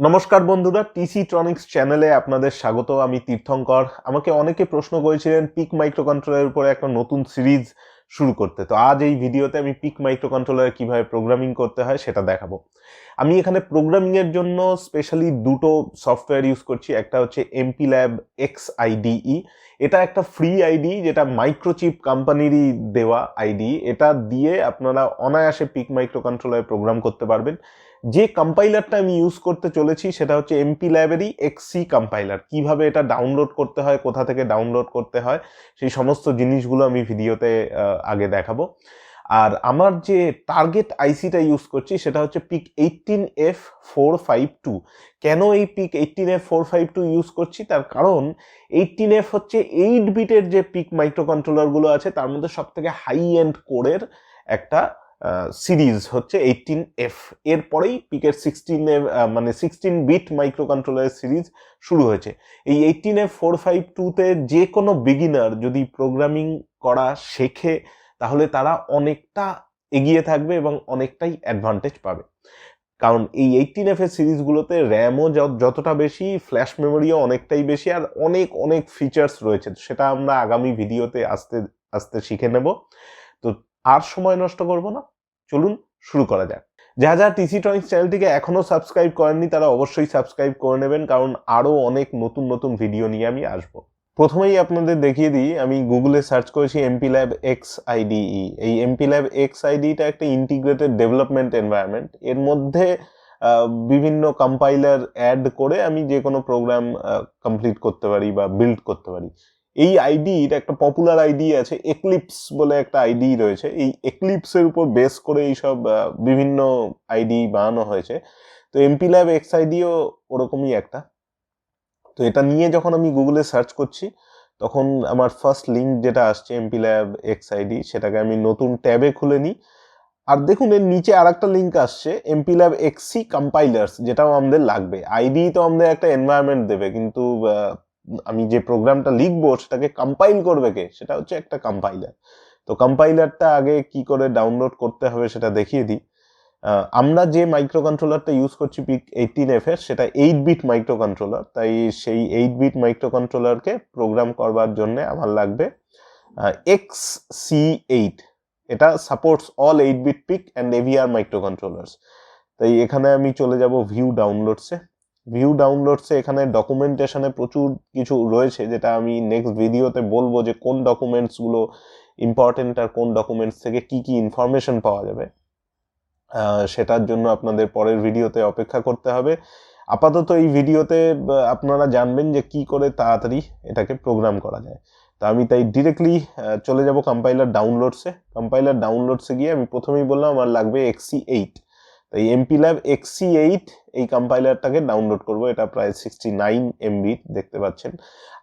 নমস্কার বন্ধুরা, টিসি ট্রনিক্স চ্যানেলে আপনাদের স্বাগত। আমি তীর্থঙ্কর। আমাকে অনেকে প্রশ্ন করেছিলেন পিক মাইক্রোকন্ট্রোলারের উপরে একটা নতুন সিরিজ শুরু করতে। তো আজ এই ভিডিওতে আমি পিক মাইক্রোকন্ট্রোলারে কিভাবে প্রোগ্রামিং করতে হয় সেটা দেখাবো। আমি এখানে প্রোগ্রামিং এর জন্য স্পেশালি দুটো সফটওয়্যার ইউজ করছি। একটা হচ্ছে MPLAB XIDE। এটা একটা ফ্রি আইডি, যেটা মাইক্রোচিপ কোম্পানিরই দেওয়া আইডি। এটা দিয়ে আপনারা অনায়াসে পিক মাইক্রোকন্ট্রোলারে প্রোগ্রাম করতে পারবেন। যে কম্পাইলারটা আমি ইউজ করতে চলেছি সেটা হচ্ছে MPLAB-এরই XC কম্পাইলার। কিভাবে এটা ডাউনলোড করতে হয়, কোথা থেকে ডাউনলোড করতে হয়, সেই সমস্ত জিনিসগুলো আমি ভিডিওতে আগে দেখাবো। আর আমার যে টার্গেট আইসিটা ইউজ করছি সেটা হচ্ছে PIC18F452। কেন এই PIC18F452 ইউজ করছি তার কারণ 18F হচ্ছে 8 বিটের যে পিক মাইক্রোকন্ট্রোলারগুলো আছে তার মধ্যে সব থেকে হাই এন্ড কোরের একটা সিরিজ হচ্ছে 18F। এরপরেই পিকের 16 বিট মাইক্রোকন্ট্রোলারের সিরিজ শুরু হয়েছে। এই 18F452-তে যে কোনো বিগিনার যদি প্রোগ্রামিং করা শেখে তাহলে তারা অনেকটা এগিয়ে থাকবে এবং অনেকটাই অ্যাডভান্টেজ পাবে। কারণ এই 18F এর সিরিজগুলোতে র্যামও যতটা বেশি, ফ্ল্যাশ মেমোরিও অনেকটাই বেশি, আর অনেক অনেক ফিচার্স রয়েছে। সেটা আমরা আগামী ভিডিওতে আস্তে আস্তে শিখে নেব। তো আর সময় নষ্ট করব না, চলুন শুরু করা যাক। যারা টিসি টনিক্স চ্যানেলটিকে এখনো সাবস্ক্রাইব করেননি তারা অবশ্যই সাবস্ক্রাইব করে নেবেন, কারণ আরো অনেক নতুন নতুন ভিডিও নিয়ে আমি আসবো। প্রথমেই আপনাদের দেখিয়ে দিই, আমি গুগলে সার্চ করেছি MPLAB XIDE। এই MPLAB XIDE-টা একটা ইন্টিগ্রেটেড ডেভেলপমেন্ট এনভায়রনমেন্ট। এর মধ্যে বিভিন্ন কম্পাইলার অ্যাড করে আমি যে কোনো প্রোগ্রাম কমপ্লিট করতে পারি বা বিল্ড করতে পারি। এই আইডির একটা পপুলার আইডি আছে, এক্লিপস বলে একটা আইডি রয়েছে। এই এক্লিপসের উপর বেস করে এইসব বিভিন্ন আইডি বানানো হয়েছে। তো MPLAB XIDE-ও ওরকমই একটা। তো এটা নিয়ে যখন আমি গুগলে সার্চ করছি তখন আমার ফার্স্ট লিঙ্ক যেটা আসছে MPLAB XIDE, সেটাকে আমি নতুন ট্যাবে খুলে নিই। আর দেখুন এর নিচে আর একটা লিঙ্ক আসছে MPLAB XC কম্পাইলার্স, যেটাও আমাদের লাগবে। আইডি তো আমাদের একটা এনভায়রনমেন্ট দেবে, কিন্তু আমি যে প্রোগ্রামটা লিখবো সেটাকে কম্পাইল করবে কে, সেটা হচ্ছে একটা কম্পাইলার। তো কম্পাইলারটা আগে কি করে ডাউনলোড করতে হবে সেটা দেখিয়ে দিই। আমরা যে মাইক্রোকন্ট্রোলারটা ইউজ করছি PIC18F এর, সেটা 8 বিট মাইক্রোকন্ট্রোলার। তাই সেই 8 বিট মাইক্রোকন্ট্রোলারকে প্রোগ্রাম করবার জন্য আমার লাগবে XC8। এটা supports all 8 bit PIC and AVR microcontrollers. তাই এখানে আমি চলে যাব ভিউ ডাউনলোডসে। এখানে ডকুমেন্টেশনে প্রচুর কিছু রয়েছে, যেটা আমি নেক্সট ভিডিওতে বলবো যে কোন ডকুমেন্টসগুলো ইম্পর্টেন্ট আর কোন ডকুমেন্টস থেকে কি কি ইনফরমেশন পাওয়া যাবে। সেটার জন্য আপনাদের পরের ভিডিওতে অপেক্ষা করতে হবে। আপাতত এই ভিডিওতে আপনারা জানবেন যে কি করে তাড়াতাড়ি এটাকে প্রোগ্রাম করা যায়। তো আমি তাই ডিরেক্টলি চলে যাব কম্পাইলার ডাউনলোডসে গিয়ে আমি প্রথমেই বললাম আমার লাগবে XC8। তাই MPLAB XC8 এই কম্পাইলারটাকে ডাউনলোড করব। এটা প্রায় 69 MB দেখতে পাচ্ছেন।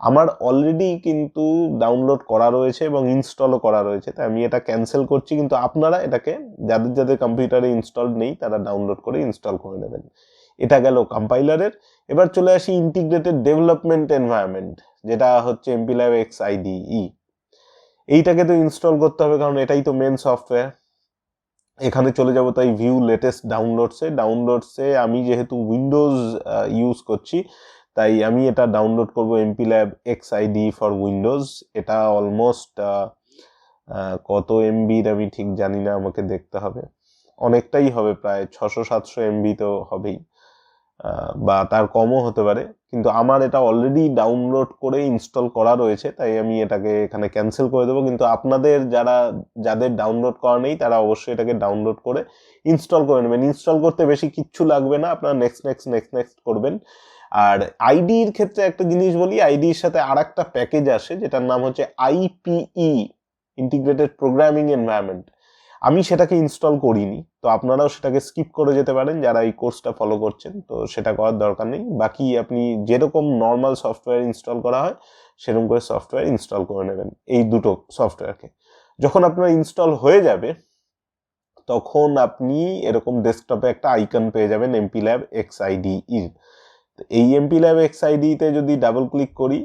আমার অলরেডি কিন্তু ডাউনলোড করা রয়েছে এবং ইনস্টলও করা রয়েছে, তাই আমি এটা ক্যান্সেল করছি। কিন্তু আপনারা এটাকে যাদের কম্পিউটারে ইনস্টলড নেই তারা ডাউনলোড করে ইনস্টল করে নেবেন। এটা গেল কম্পাইলারের। এবার চলে আসি ইন্টিগ্রেটেড ডেভেলপমেন্ট এনভায়রনমেন্ট, যেটা হচ্ছে MPLAB XIDE। এইটাকে তো ইনস্টল করতে হবে, কারণ এটাই তো মেন সফটওয়্যার। এখানে চলে যাব তাই ভিউ লেটেস্ট ডাউনলোডসে আমি যেহেতু উইন্ডোজ ইউজ করছি তাই আমি এটা ডাউনলোড করব MPLAB XIDE ফর উইন্ডোজ। এটা অলমোস্ট কত MB-র আমি ঠিক জানি না, আমাকে দেখতে হবে। অনেকটাই হবে, প্রায় 600-700 MB তো হবেই, বা তার কমও হতে পারে। কিন্তু আমার এটা অলরেডি ডাউনলোড করে ইনস্টল করা রয়েছে, তাই আমি এটাকে এখানে ক্যান্সেল করে দেবো। কিন্তু আপনাদের যাদের ডাউনলোড করা নেই তারা অবশ্যই এটাকে ডাউনলোড করে ইনস্টল করে নেবেন। ইনস্টল করতে বেশি কিচ্ছু লাগবে না, আপনারা নেক্সট করবেন। আর আইডির ক্ষেত্রে একটা জিনিস বলি, আইডির সাথে আর একটা প্যাকেজ আসে যেটার নাম হচ্ছে IPE, ইন্টিগ্রেটেড প্রোগ্রামিং এনভায়রনমেন্ট। আমি সেটাকে ইনস্টল করিনি, তো আপনারাও সেটাকে স্কিপ করে যেতে পারেন যারা এই কোর্সটা ফলো করছেন। তো সেটা করার দরকার নেই। বাকি আপনি যেরকম নর্মাল সফটওয়্যার ইনস্টল করা হয় সেরকম করে সফটওয়্যার ইনস্টল করে নেবেন এই দুটো সফটওয়্যারকে। যখন আপনার ইনস্টল হয়ে যাবে তখন আপনি এরকম ডেস্কটপে একটা আইকন পেয়ে যাবেন MPLAB XIDE। এই MPLAB XIDE-তে যদি ডাবল ক্লিক করি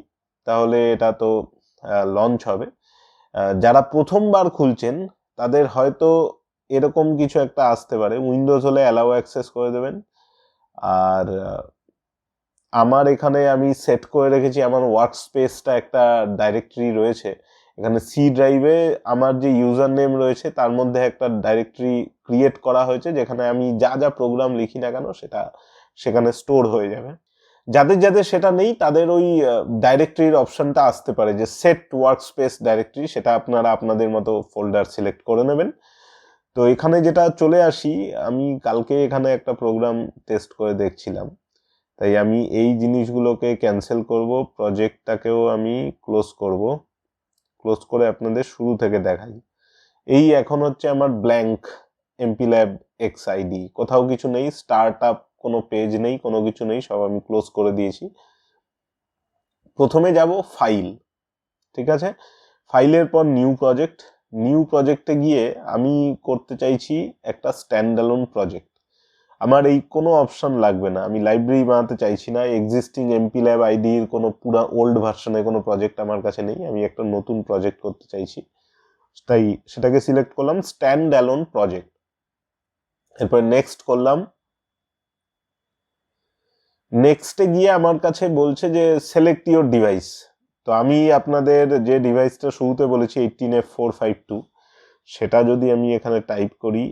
তাহলে এটা তো লঞ্চ হবে। যারা প্রথমবার খুলছেন তাদের হয়তো এরকম কিছু একটা আসতে পারে। উইন্ডোজ হলে অ্যালাউ অ্যাক্সেস করে দেবেন, আর আমার এখানে আমি সেট করে রেখেছি, আমার ওয়ার্ক স্পেসটা একটা ডাইরেক্টরি রয়েছে, এখানে সি ড্রাইভে আমার যে ইউজার নেম রয়েছে তার মধ্যে একটা ডাইরেক্টরি ক্রিয়েট করা হয়েছে, যেখানে আমি যা যা প্রোগ্রাম লিখি না কেন সেটা সেখানে স্টোর হয়ে যাবে। যাদের যাদের সেটা নেই তাদের ওই ডাইরেক্টরির অপশনটা আসতে পারে যে সেট ওয়ার্ক স্পেস ডাইরেক্টরি, সেটা আপনারা আপনাদের মতো ফোল্ডার সিলেক্ট করে নেবেন। তো এখানে যেটা চলে আসি, আমি কালকে এখানে একটা প্রোগ্রাম টেস্ট করে দেখছিলাম, তাই আমি এই জিনিসগুলোকে ক্যান্সেল করব, প্রজেক্টটাকেও আমি ক্লোজ করব, ক্লোজ করে আপনাদের শুরু থেকে দেখাই। এই এখন হচ্ছে আমার ব্ল্যাঙ্ক MPLAB XID, কোথাও কিছু নেই, স্টার্ট আপ কোনো পেজ নেই, কোনো কিছু নেই, সব আমি ক্লোজ করে দিয়েছি। প্রথমে যাব ফাইল, ঠিক আছে, ফাইলের পর নিউ প্রজেক্ট, নিউ প্রজেক্টে গিয়ে আমি করতে চাইছি একটা স্ট্যান্ডঅ্যালোন প্রজেক্ট। আমার এই কোনো অপশন লাগবে না, আমি লাইব্রেরি বানাতে চাইছি না, এক্সিস্টিং MPLAB আইডির কোনো পুরা ওল্ড ভার্সনে কোনো প্রজেক্ট আমার কাছে নেই, আমি একটা নতুন প্রজেক্ট করতে চাইছি, তাই সেটাকে সিলেক্ট করলাম স্ট্যান্ডঅ্যালোন প্রজেক্ট। এরপর নেক্সট করলাম, নেক্সটে গিয়ে আমার কাছে বলছে যে সিলেক্ট ইওর ডিভাইস। তো আমি আপনাদের যে ডিভাইসটা শুরুতে বলেছি 18F452, সেটা যদি আমি এখানে টাইপ করি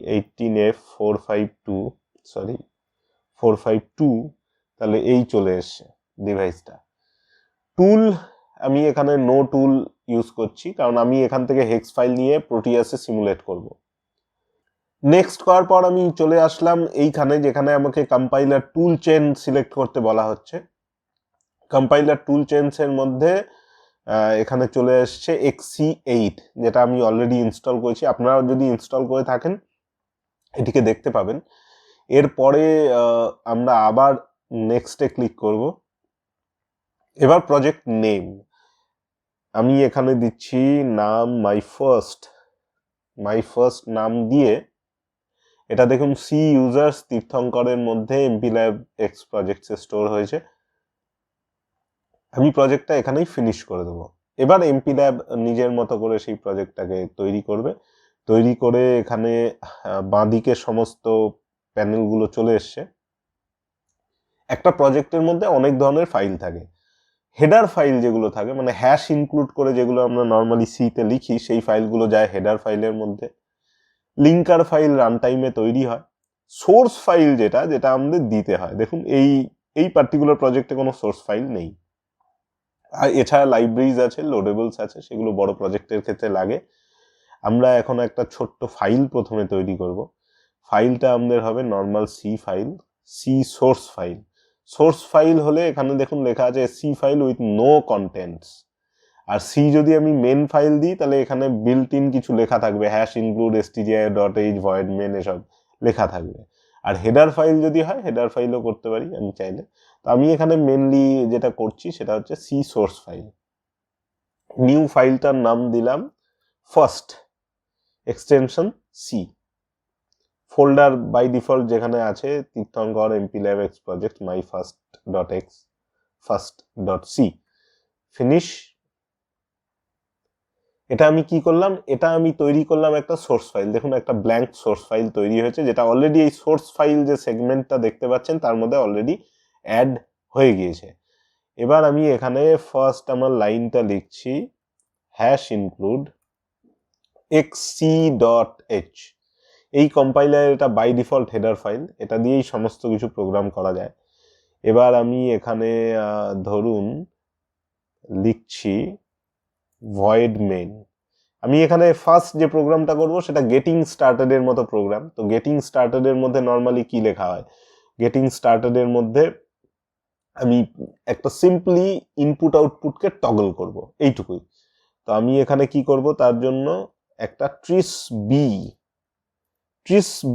452, তাহলে এই চলে এসছে ডিভাইসটা। টুল আমি এখানে নো টুল ইউজ করছি, কারণ আমি এখান থেকে হেক্স ফাইল নিয়ে প্রোটিয়াসে সিমুলেট করব। নেক্সট করার পর আমি চলে আসলাম এইখানে, যেখানে আমাকে কম্পাইলার টুল চেন সিলেক্ট করতে বলা হচ্ছে। কম্পাইলার টুল চেনসের মধ্যে এখানে চলে আসছে XC8, যেটা আমি অলরেডি ইনস্টল করেছি, আপনারা যদি ইনস্টল করে থাকেন এটিকে দেখতে পাবেন। এরপরে আমরা আবার নেক্সটে ক্লিক করব। এবার প্রজেক্ট নেম আমি এখানে দিচ্ছি নাম মাই ফার্স্ট নাম দিয়ে, এটা দেখুন সি ইউজার্স তীর্থঙ্করের মধ্যে MPLAB X প্রজেক্টসে স্টোর হয়েছে। আমি প্রজেক্টটা এখানেই ফিনিশ করে দেবো। এবার MPLAB নিজের মতো করে সেই প্রজেক্টটাকে তৈরি করবে, তৈরি করে এখানে বাঁদিকে সমস্ত প্যানেলগুলো চলে এসছে। একটা প্রজেক্টের মধ্যে অনেক ধরনের ফাইল থাকে, হেডার ফাইল যেগুলো থাকে, মানে হ্যাশ ইনক্লুড করে যেগুলো আমরা নর্মালি সিতে লিখি, সেই ফাইলগুলো যায় হেডার ফাইলের মধ্যে। লিঙ্কার ফাইল রান টাইমে তৈরি হয়। সোর্স ফাইল যেটা আমাদের দিতে হয়, দেখুন এই পার্টিকুলার প্রজেক্টে কোনো সোর্স ফাইল নেই। আর এছাড়া লাইব্রেরিজ আছে, লোডেবলস আছে, সেগুলো বড় প্রজেক্টের ক্ষেত্রে লাগে। আমরা এখন একটা ছোট্ট ফাইল প্রথমে তৈরি করব। ফাইলটা আমাদের হবে normal C file, C source file. Source file হলে এখানে দেখুন লেখা আছে C file with no contents. আর সি যদি আমি মেন ফাইল দিই তাহলে এখানে বিল্ট ইন কিছু লেখা থাকবে, hash include stdio.h void main, এসব লেখা থাকবে। আর হেডার ফাইল যদি হয় হেডার ফাইলও করতে পারি আমি চাইলে। তো আমি এখানে মেনলি যেটা করছি সেটা হচ্ছে সি সোর্স ফাইল। নিউ ফাইলটার নাম দিলাম first, extension C. Folder by default যেখানে আছে Tirthankar MPLAB X project my ফার্স্ট.c, ফিনিশ। এটা আমি কি করলাম, এটা আমি তৈরি করলাম একটা সোর্স ফাইল, দেখুন একটা ব্ল্যাঙ্ক সোর্স ফাইল তৈরি হয়েছে, যেটা অলরেডি এই সোর্স ফাইল যে সেগমেন্টটা দেখতে পাচ্ছেন তার মধ্যে অলরেডি অ্যাড হয়ে গিয়েছে। এবার আমি এখানে ফার্স্ট আমার লাইনটা লিখছি হ্যাশ ইনক্লুড xc.h। এই কম্পাইলার এটা বাই ডিফল্ট হেডার ফাইল, এটা দিয়েই সমস্ত কিছু প্রোগ্রাম করা যায়। এবার আমি এখানে ধরুন লিখছি ভয়েড মেন। আমি এখানে ফার্স্ট যে প্রোগ্রামটা করব সেটা গেটিং স্টার্টেড এর মতো প্রোগ্রাম। তো গেটিং স্টার্টেড এর মধ্যে নর্মালি কি লেখা হয়, গেটিং স্টার্টেড এর মধ্যে আমি একটা সিম্পলি ইনপুট আউটপুটকে টগল করব, এইটুকুই। তো আমি এখানে কি করব, তার জন্য একটা ট্রিস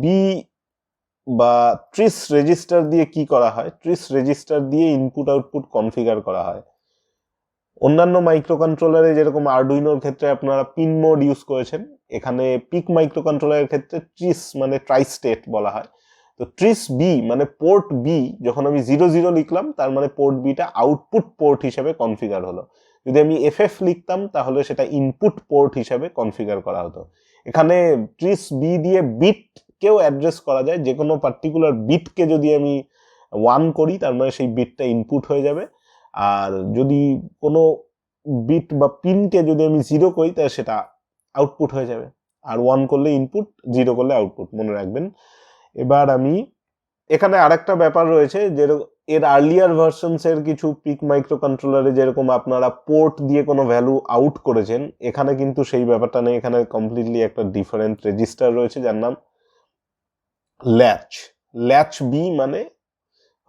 বি বা ট্রিস রেজিস্টার দিয়ে কি করা হয়, ট্রিস রেজিস্টার দিয়ে ইনপুট আউটপুট কনফিগার করা হয়। অন্যান্য মাইক্রোকন্ট্রোলারে যেরকম আরডুইনোর ক্ষেত্রে আপনারা পিন মোড ইউজ করেছেন, এখানে পিক মাইক্রোকন্ট্রোলারের ক্ষেত্রে ট্রিস মানে ট্রাই স্টেট বলা হয়। তো ট্রিস বি মানে পোর্ট বি, যখন আমি 00 লিখলাম তার মানে পোর্ট বিটা আউটপুট পোর্ট হিসেবে কনফিগার হলো। যদি আমি FF লিখতাম তাহলে সেটা ইনপুট পোর্ট হিসেবে কনফিগার করা হতো। এখানে ট্রিস বি দিয়ে বিটকেও অ্যাড্রেস করা যায়, যে কোনো পার্টিকুলার বিটকে যদি আমি 1 করি তার মানে সেই বিটটা ইনপুট হয়ে যাবে, আর যদি কোনো বিট বা পিনকে যদি আমি 0 করি তাহলে সেটা আউটপুট হয়ে যাবে, আর 1 করলে ইনপুট, 0 করলে আউটপুট, মনে রাখবেন। এবার আমি এখানে আরেকটা ব্যাপার রয়েছে, যে এর আর্লিয়ার ভার্সনস এর কিছু পিক মাইক্রোকন্ট্রোলারে যেরকম আপনারা পোর্ট দিয়ে কোনো ভ্যালু আউট করেছেন, এখানে কিন্তু সেই ব্যাপারটা নেই। এখানে কমপ্লিটলি একটা ডিফারেন্ট রেজিস্টার রয়েছে যার নাম ল্যাচ। ল্যাচ বি মানে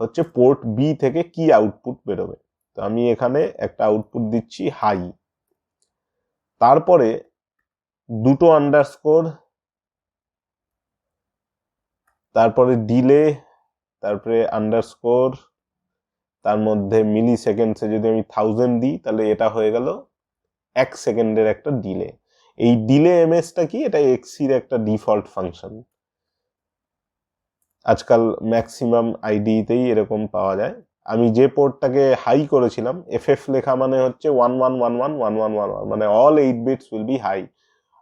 হচ্ছে পোর্ট বি থেকে কি আউটপুট বেরোবে। তো আমি এখানে একটা আউটপুট দিচ্ছি হাই, তারপরে দুটো আন্ডারস্কোর, তারপরে ডিলে, তারপরে আন্ডারস্কোর, তার মধ্যে মিলি সেকেন্ডসে যদি আমি 1000 দিই তাহলে এটা হয়ে গেল 1 সেকেন্ডের একটা ডিলে। এই ডিলে এমএসটা কি? এটা এক্সির একটা ডিফল্ট ফাংশন, আজকাল ম্যাক্সিমাম আইডিতেই এরকম পাওয়া যায়। আমি যে পোর্টটাকে হাই করেছিলাম, এফএফ লেখা মানে হচ্ছে 11111111, মানে all 8 bits will be high,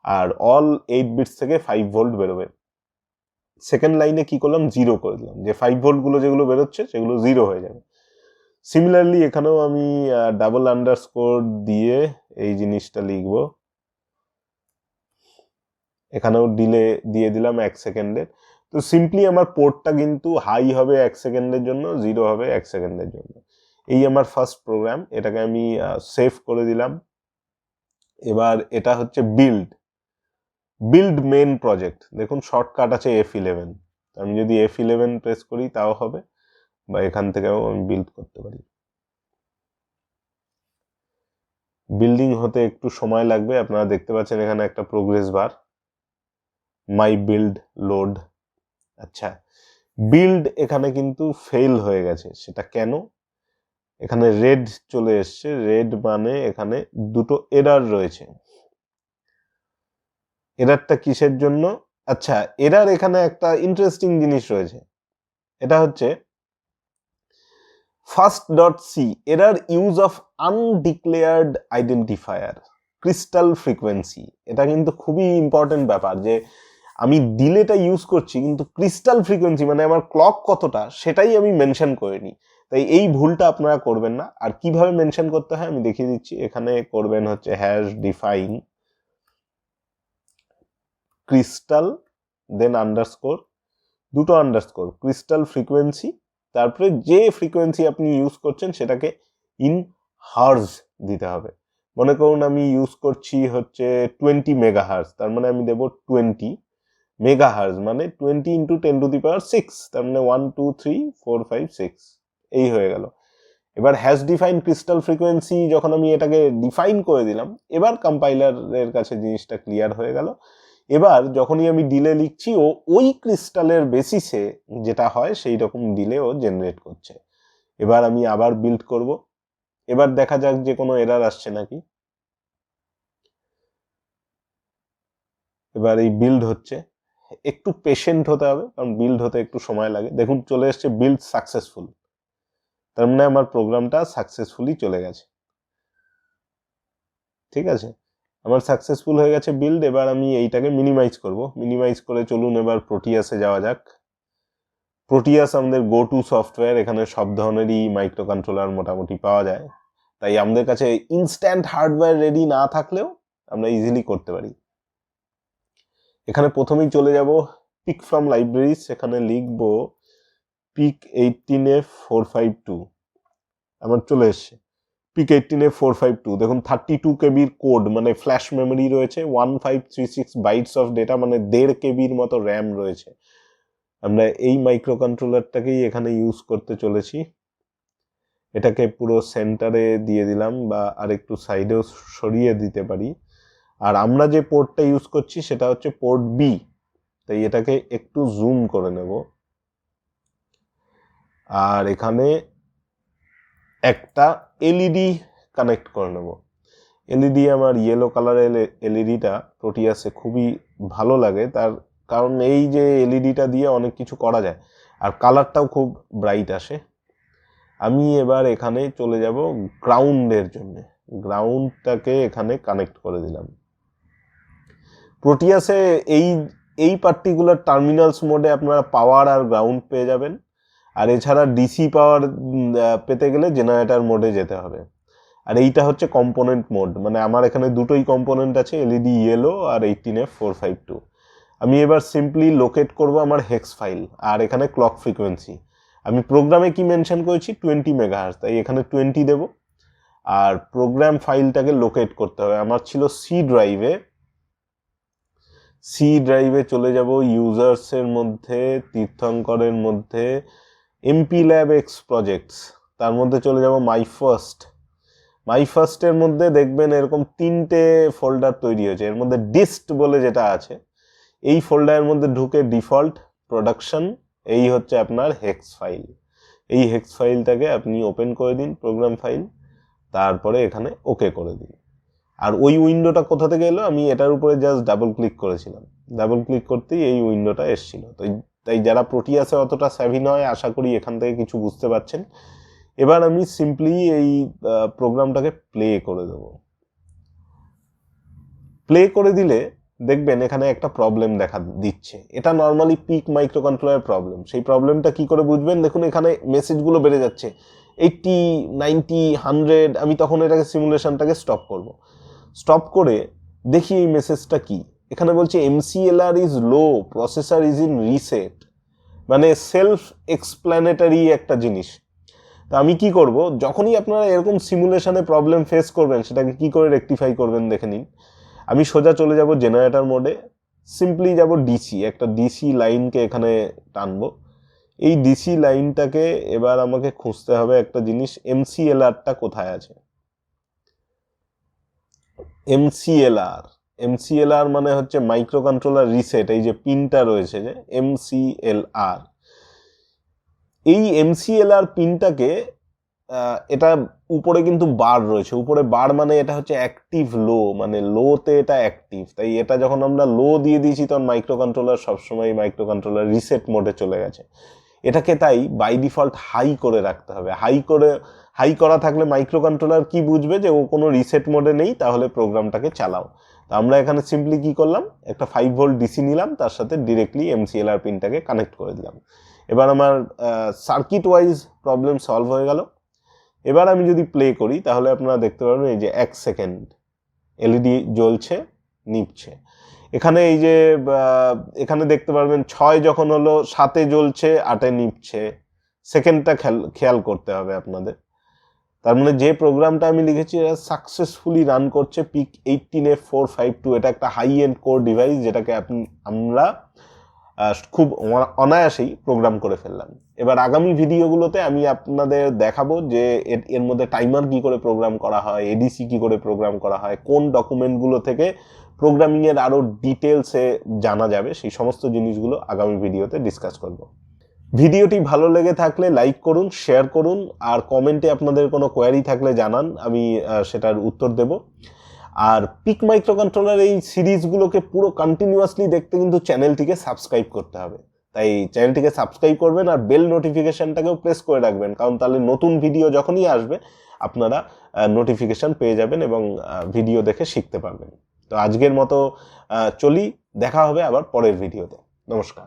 আর অল 8 বিটস থেকে 5 ভোল্ট বেরোবে। সেকেন্ড লাইনে কি করলাম, 0 করে দিলাম, যে 5 ভোল্ট গুলো যেগুলো বেরোচ্ছে সেগুলো 0 হয়ে যাবে। সিমিলারলি এখানেও আমি ডাবল আন্ডারস্কোর দিয়ে এই জিনিসটা লিখব, এখানেও ডিলে দিয়ে দিলাম 1 সেকেন্ডের। তো সিম্পলি আমার পোর্টটা কিন্তু হাই হবে 1 সেকেন্ডের জন্য, 0 হবে 1 সেকেন্ডের জন্য। এই আমার ফার্স্ট প্রোগ্রাম, এটাকে আমি সেভ করে দিলাম। এবার এটা হচ্ছে বিল্ড মেন প্রজেক্ট। দেখুন শর্টকাট আছে F11, আমি যদি F11 প্রেস করি তাও হবে, বা এখান থেকেও আমি বিল্ড করতে পারি। বিল্ডিং হতে একটু সময় লাগবে, আপনারা দেখতে পাচ্ছেন এখানে একটা প্রোগ্রেস বার, মাই বিল্ড লোড। আচ্ছা, বিল্ড এখানে কিন্তু ফেল হয়ে গেছে, সেটা কেন? এখানে রেড চলে এসছে, রেড মানে এখানে দুটো এরার রয়েছে। এরারটা কিসের জন্য? আচ্ছা, এরার এখানে একটা ইন্টারেস্টিং জিনিস রয়েছে, এটা হচ্ছে first.c error use of undeclared identifier crystal frequency. এটা কিন্তু খুবই ইম্পর্টেন্ট ব্যাপার, যে আমি ডিলেটা ইউজ করছি কিন্তু ক্রিস্টাল ফ্রিকোয়েন্সি মানে আমার ক্লক কতটা সেটাই আমি মেনশন করিনি। তাই এই ভুলটা আপনারা করবেন না। আর কিভাবে মেনশন করতে হয় আমি দেখিয়ে দিচ্ছি। এখানে করবেন হচ্ছে হ্যাশ ডিফাইন ক্রিস্টাল, দেন আন্ডারস্কোর, দুটো আন্ডারস্কোর, ক্রিস্টাল ফ্রিকোয়েন্সি, তারপরে যে ফ্রিকোয়েন্সি আপনি ইউজ করছেন সেটাকে ইন হার্জ দিতে হবে। মনে করুন আমি ইউজ করছি হচ্ছে 20 মেগাহার্জ, তার মানে আমি দেব 20 মেগাহার্জ, মানে 20 × 10⁶, তার মানে 1 2 3 4 5 6, এই হয়ে গেল। এবার হ্যাশ ডিফাইন ক্রিস্টাল ফ্রিকোয়েন্সি যখন আমি এটাকে ডিফাইন করে দিলাম, এবার কম্পাইলারের কাছে জিনিসটা ক্লিয়ার হয়ে গেল। এবার যখনই আমি ডিলে লিখছি, ও ওই ক্রিস্টালের বেসিসে যেটা হয় সেই রকম ডিলে ও জেনারেট করছে। এবার আমি আবার বিল্ড করব, এবার দেখা যাক যে কোনো এরার আসছে নাকি। এবার এই বিল্ড হচ্ছে, একটু পেশেন্ট হতে হবে কারণ বিল্ড হতে একটু সময় লাগে। দেখুন চলে এসছে বিল্ড সাকসেসফুল, তার মানে আমার প্রোগ্রামটা সাকসেসফুলি চলে গেছে। ঠিক আছে, আমার সাকসেসফুল হয়ে গেছে বিল্ড। এবার আমি এইটাকে মিনিমাইজ করব, মিনিমাইজ করে চলুন এবার প্রোটিয়াসে যাওয়া যাক। প্রোটিয়াস আমাদের গো টু সফটওয়্যার, এখানে সব ধরনেরই মাইক্রোকন্ট্রোলার মোটামুটি পাওয়া যায়, তাই আমাদের কাছে ইনস্ট্যান্ট হার্ডওয়্যার রেডি না থাকলেও আমরা ইজিলি করতে পারি। এখানে প্রথমেই চলে যাব পিক ফ্রম লাইব্রেরিজ, এখানে লিখব PIC18F452, আমার চলে এসছে PIC18F452। দেখুন 32 কেবির কোড, মানে ফ্ল্যাশ মেমোরি রয়েছে, 1536 বাইটস অফ ডেটা, মানে 1.5 কেবির মতো র্যাম রয়েছে। আমরা এই মাইক্রোকন্ট্রোলারটাকেই এখানে ইউজ করতে চলেছি। এটাকে পুরো সেন্টারে দিয়ে দিলাম, বা আরেকটু সাইডেও সরিয়ে দিতে পারি। আর আমরা যে পোর্টটা ইউজ করছি সেটা হচ্ছে পোর্ট বি, তাই এটাকে একটু জুম করে নেব। আর এখানে একটা এলইডি কানেক্ট করে নেব। এলইডি আমার ইয়েলো কালারের এলইডিটা প্রোটিয়াসে খুবই ভালো লাগে, তার কারণ এই যে এলইডিটা দিয়ে অনেক কিছু করা যায়, আর কালারটাও খুব ব্রাইট আসে। আমি এবার এখানে চলে যাব গ্রাউন্ডের জন্য, গ্রাউন্ডটাকে এখানে কানেক্ট করে দিলাম। প্রোটিয়াসে এই পার্টিকুলার টার্মিনালস মোডে আপনারা পাওয়ার আর গ্রাউন্ড পেয়ে যাবেন। আর এছাড়া ডিসি পাওয়ার পেতে গেলে জেনারেটর মোডে যেতে হবে। আর এইটা হচ্ছে কম্পোনেন্ট মোড, মানে আমার এখানে দুটোই কম্পোনেন্ট আছে, এলইডি ইয়েলো আর 18F452। আমি এবার সিম্পলি লোকেট করব আমার হেক্স ফাইল আর এখানে ক্লক ফ্রিকোয়েন্সি। আমি প্রোগ্রামে কি মেনশন করেছি 20 মেগাহার্জ, তাই এখানে 20 দেব। আর প্রোগ্রাম ফাইলটাকে লোকেট করতে হবে, আমার ছিল সি ড্রাইভে চলে যাব, ইউজার্সের মধ্যে, তীর্থঙ্করের মধ্যে, MPLAB X প্রজেক্টস, তার মধ্যে চলে যাব মাই ফার্স্টের মধ্যে দেখবেন এরকম 3টে ফোল্ডার তৈরি হয়েছে। এর মধ্যে ডিস্ট বলে যেটা আছে, এই ফোল্ডারের মধ্যে ঢুকে ডিফল্ট, প্রোডাকশন, এই হচ্ছে আপনার হেক্স ফাইল। এই হেক্স ফাইলটাকে আপনি ওপেন করে দিন, প্রোগ্রাম ফাইল, তারপরে এখানে ওকে করে দিন। আর ওই উইন্ডোটা কোথা থেকে এলো, আমি এটার উপরে জাস্ট ডাবল ক্লিক করেছিলাম, ডাবল ক্লিক করতেই এই উইন্ডোটা এসেছিল। তাই যারা প্রোটিয়াসে অতটা স্যাভি নয়, আশা করি এখান থেকে কিছু বুঝতে পারছেন। এবার আমি সিম্পলি এই প্রোগ্রামটাকে প্লে করে দেব। প্লে করে দিলে দেখবেন এখানে একটা প্রবলেম দেখা দিচ্ছে, এটা নর্মালি পিক মাইক্রোকন্ট্রোলারের প্রবলেম। সেই প্রবলেমটা কি করে বুঝবেন, দেখুন এখানে মেসেজগুলো বেড়ে যাচ্ছে 80, 90, 100। আমি তখন এটাকে সিমুলেশনটাকে স্টপ করে দেখি এই মেসেজটা কি। এখানে বলছে MCLR is low, processor is in reset, মানে সেলফ এক্সপ্ল্যানেটারি একটা জিনিস। তা আমি কি করব, যখনই আপনারা এরকম সিমুলেশনে প্রবলেম ফেস করবেন সেটাকে কি করে রেকটিফাই করবেন দেখে নিন। আমি সোজা চলে যাব জেনারেটর মোডে, সিম্পলি যাব ডিসি, একটা ডিসি লাইনকে এখানে টানবো। এই ডিসি লাইনটাকে এবার আমাকে খুঁজতে হবে একটা জিনিস, MCLRটা কোথায় আছে। MCLR মানে হচ্ছে মাইক্রোকন্ট্রোলার রিসেট, এই যে পিনটা রয়েছে যে MCLR, এই MCLR পিনটাকে এটা উপরে কিন্তু বার রয়েছে, উপরে বার মানে এটা হচ্ছে অ্যাক্টিভ লো, মানে লোতে এটা অ্যাক্টিভ। তাই এটা যখন আমরা লো দিয়ে দিয়েছি তখন মাইক্রোকন্ট্রোলার সবসময় মাইক্রোকন্ট্রোলার রিসেট মোডে চলে গেছে। এটাকে তাই বাই ডিফল্ট হাই করে রাখতে হবে। হাই করা থাকলে মাইক্রোকন্ট্রোলার কি বুঝবে যে ও কোনো রিসেট মোডে নেই, তাহলে প্রোগ্রামটাকে চালাও। তো আমরা এখানে সিম্পলি কি করলাম, একটা 5 ভোল্ট ডিসি নিলাম, তার সাথে ডিরেক্টলি MCLR পিনটাকে কানেক্ট করে দিলাম। এবার আমার সার্কিট ওয়াইজ প্রবলেম সলভ হয়ে গেল। এবার আমি যদি প্লে করি তাহলে আপনারা দেখতে পারবেন এই যে 1 সেকেন্ড এলইডি জ্বলছে, নিভছে। এখানে এই যে এখানে দেখতে পারবেন 6 যখন হলো 7-এ জ্বলছে, 8-এ নিভছে। সেকেন্ডটা খেয়াল করতে হবে আপনাদের। তার মানে যে প্রোগ্রামটা আমি লিখেছি এটা সাকসেসফুলি রান করছে PIC18F452। এটা একটা হাই এন্ড কোর ডিভাইস, যেটাকে আমরা খুব অনায়াসেই প্রোগ্রাম করে ফেললাম। এবার আগামী ভিডিওগুলোতে আমি আপনাদের দেখাবো যে এর মধ্যে টাইমার কি করে প্রোগ্রাম করা হয়, এডিসি কি করে প্রোগ্রাম করা হয়, কোন ডকুমেন্টগুলো থেকে প্রোগ্রামিংয়ের আরও ডিটেলসে জানা যাবে, সেই সমস্ত জিনিসগুলো আগামী ভিডিওতে ডিসকাস করব। ভিডিওটি ভালো লেগে থাকলে লাইক করুন, শেয়ার করুন, আর কমেন্টে আপনাদের কোনো কোয়ারি থাকলে জানান, আমি সেটার উত্তর দেব। আর পিক মাইক্রোকন্ট্রোলার এই সিরিজগুলোকে পুরো কন্টিনিউয়াসলি দেখতে কিন্তু চ্যানেলটিকে সাবস্ক্রাইব করতে হবে। তাই চ্যানেলটিকে সাবস্ক্রাইব করবেন আর বেল নোটিফিকেশনটাকেও প্রেস করে রাখবেন, কারণ তাহলে নতুন ভিডিও যখনই আসবে আপনারা নোটিফিকেশন পেয়ে যাবেন এবং ভিডিও দেখে শিখতে পারবেন। তো আজকের মতো চলি, দেখা হবে আবার পরের ভিডিওতে। নমস্কার।